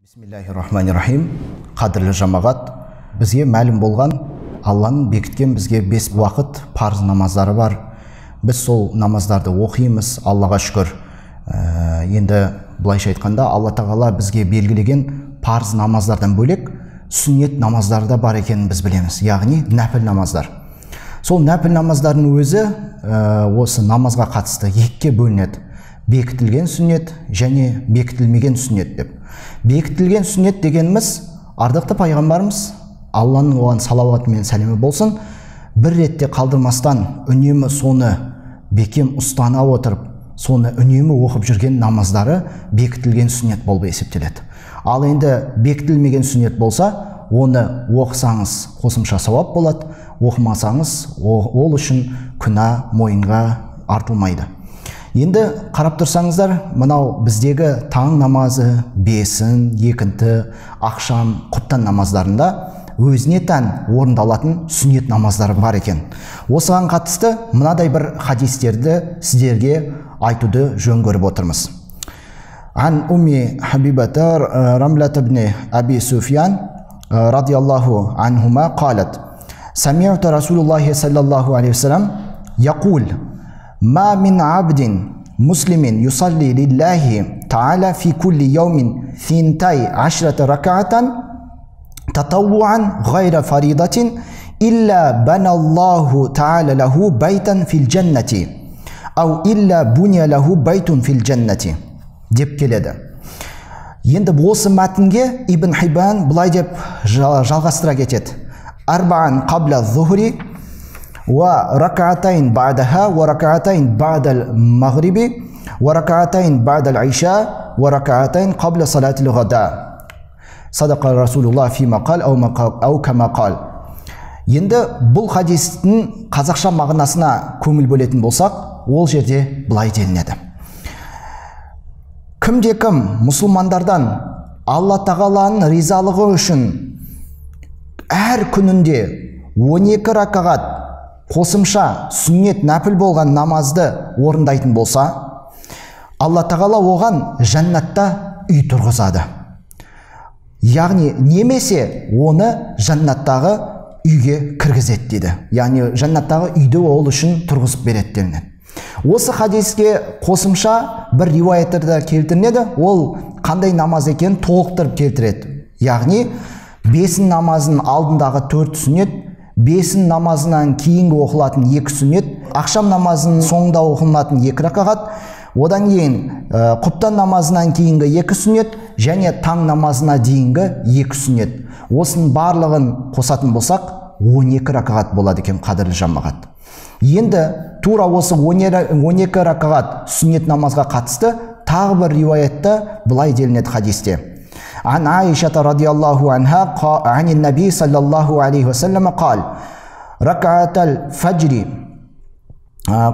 Бисмиллахир-рахманир-рахим. Қадірлі жамағат, бізге мәлім болған Алланың бекіткен бізге 5 уақыт парыз намаздары бар. Біз сол намаздарды оқимыз, Аллаға шүкір. Енді былайша айтқанда, Алла тағала бізге белгілеген парыз намаздардан бөлек сүннет намаздары да бар екенін біз білеміз, яғни нәпіл намаздар. Сол нәпіл намаздардың өзі осы намазға қатысты екіге бөлінеді: бекітілген сүннет және бекітілмеген сүннет деп. Бекітілген сүннет дегеніміз, ардақты пайғамбарымыз, Алланың оған салауаты мен сәлемі болсын, бір ретте қалдырмастан үнемі соны бекем ұстана отырып, соны үнемі оқып жүрген намаздары бекітілген сүннет болып есептеледі. Ал енді бекітілмеген сүннет болса, оны оқысаңыз қосымша сауап болады, оқымасаңыз ол үшін күнә мойынға артылмайды. Енді қарап тұрсаңыздар, мынау біздегі таң намазы, бесін, екінті, ақшам, құптан намаздарында өзіне тән орындалатын сүннет намаздары бар екен. Осыған қатысты мынадай бір хадистерді сіздерге айтуды жөн көріп отырмыз. Ан Умми Хабибата Рамлат ибн Аби Суфьян радиаллаху анхума қалат: Сами'ту Расулуллахи саллаллаху алейхи вассалам яқул: ما من عبد مسلم يصلي لله تعالى في كل يوم 12 ركعة تطوعا غير فريضة إلا بنى الله تعالى له بيتا في الجنة أو إلا بني له بيت في الجنة деп келеді. Енді осы мәтінге Ибн Хиббан былай деп жалғастыра кетеді: арбаан қабла зухри وركعتين بعدها وركعتين بعد المغرب وركعتين بعد العشاء وركعتين قبل صلاة الغداء صدق رسول الله فيما قال أو كما قال. Енді бұл хадистің қазақша мағынасына көңіл бөлетін болсақ, ол жерде былай делінеді: кімде-кім мұсылмандардан Алла тағаланың ризалығы үшін әр күнінде 12 ракағат қосымша сүннет нәпіл болған намазды орындайтын болса, Алла тағала оған жәннатта үй тұрғызады. Яғни немесе оны жәннаттағы үйге кіргізеді дейді. Яғни жәннаттағы үйді ол үшін тұрғызып береді делінеді. Осы хадиске қосымша бір риуаятта келтіріледі. Ол қандай намаз екенін толықтырып келтіреді. Яғни бесін намазының алдындағы 4 сүннет, бесін намазынан кейінгі оқылатын 2 сүннет, ақшам намазының соңында оқылатын 2 ракағат, одан кейін құптан намазынан кейінгі 2 сүннет және таң намазына дейінгі 2 сүннет. Осының барлығын қосатын болсақ, 12 ракағат болады екен, қадірлі жамағат. Енді тура осы 12 ракағат сүннет намазға қатысты тағы бір риуаятта былай делінеді хадисте: عن عائشة رضي الله عنها عن النبي صلى الله عليه وسلم قال: ركعة الفجر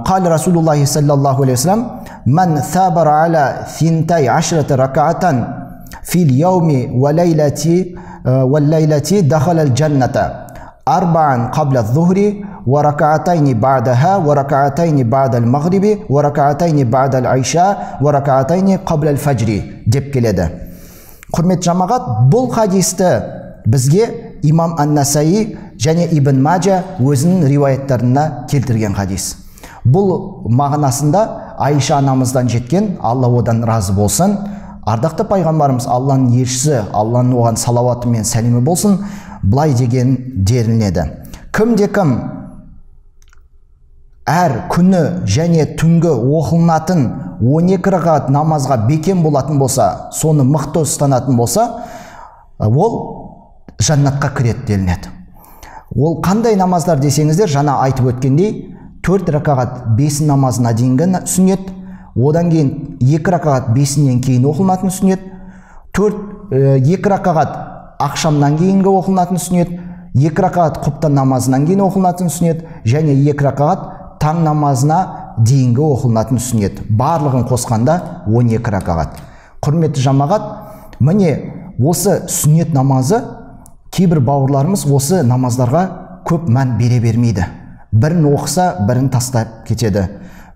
قال رسول الله صلى الله عليه وسلم: من ثابر على 12 ركعة في اليوم والليلة دخل الجنة أربعا قبل الظهر وركعتين بعدها وركعتين بعد المغرب وركعتين بعد العشاء وركعتين قبل الفجر деп келеді. Құрметті жамағат, бұл хадисті бізге имам Ан-Насаи және Ибн Маджа өзінің риуаяттарына келтірген хадис. Бұл мағынасында Айша анамыздан жеткен, Алла одан разы болсын, ардақты пайғамбарымыз, Алланың елшісі, Алланың оған салауаты мен сәлемі болсын, былай деген делінеді: кімде-кім әр күні және түнгі оқылынатын 12 ракағат намазға бекем болатын болса, соны мықты ұстанатын болса, ол жәннатқа кіреді делінеді. Ол қандай намаздар десеңіздер, жаңа айтып өткендей, 4 ракағат бесін намазына дейінгі сүннет, одан кейін 2 ракағат бесінен кейін оқылатын сүннет, 2 ракағат ақшамнан кейінгі оқылатын сүннет, 2 ракағат құптан намазынан кейін оқылатын сүннет және 2 ракағат таң намазына дейінгі оқылатын сүннет. Барлығын қосқанда 12 ракағат. Құрметті жамағат, міне осы сүннет намазы, кейбір бауырларымыз осы намаздарға көп мән бере бермейді. Бірін оқыса, бірін тастап кетеді.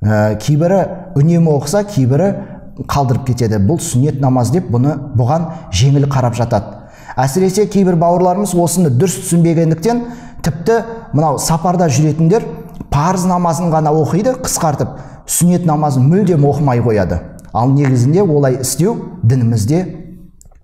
Кейбірі үнемі оқыса, кейбірі қалдырып кетеді. Бұл сүннет намаз деп бұған жеңіл қарап жатады. Әсіресе кейбір бауырларымыз осыны дұрыс түсінбегендіктен тіпті мынау сапарда жүретіндер парыз намазын ғана оқиды, қысқартып, сүннет намазын мүлдем оқымай қояды. Ал негізінде олай істеу дінімізде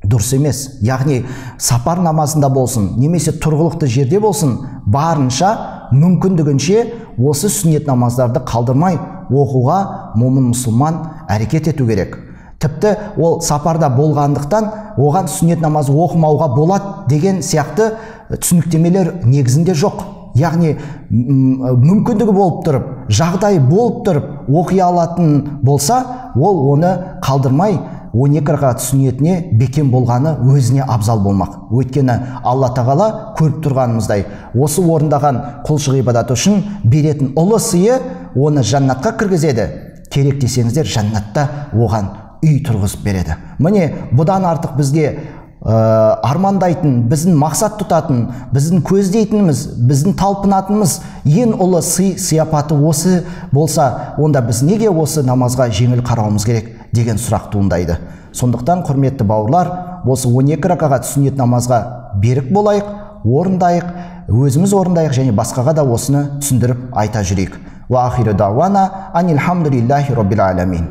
дұрыс емес. Яғни сапар намазында болсын, немесе тұрғылықты жерде болсын, барынша мүмкіндігінше осы сүннет намаздарды қалдырмай оқуға момын мұсылман әрекет ету керек. Тіпті ол сапарда болғандықтан оған сүннет намазы оқымауға болады деген сияқты түсініктемелер негізінде жоқ. Яғни мүмкіндігі болып тұрып, жағдай болып тұрып оқи алатын болса, ол оны қалдырмай 12 рақат сүннетіне бекем болғаны өзіне абзал болмақ. Өйткені Алла тағала көріп тұрғанымыздай, осы орындаған құлшылық ғибадаты үшін беретін ұлы сыйы оны жаннатқа кіргізеді. Керек десеңіздер, жаннатта оған үй тұрғызып береді. Міне бұдан артық бізге армандайтын, біздің мақсат тұтатын, біздің көздейтініміз, біздің талпынатынымыз ең ұлы сый-сияпаты осы болса, онда біз неге осы намазға жеңіл қарауымыз керек деген сұрақ туындайды. Сондықтан құрметті бауырлар, осы 12 ракағат сүннет намазға берік болайық, орындайық, өзіміз орындайық және басқаға да осыны түсіндіріп айта жүрейік. Ва ахиру дауана анилхамдулиллахи роббил аламин.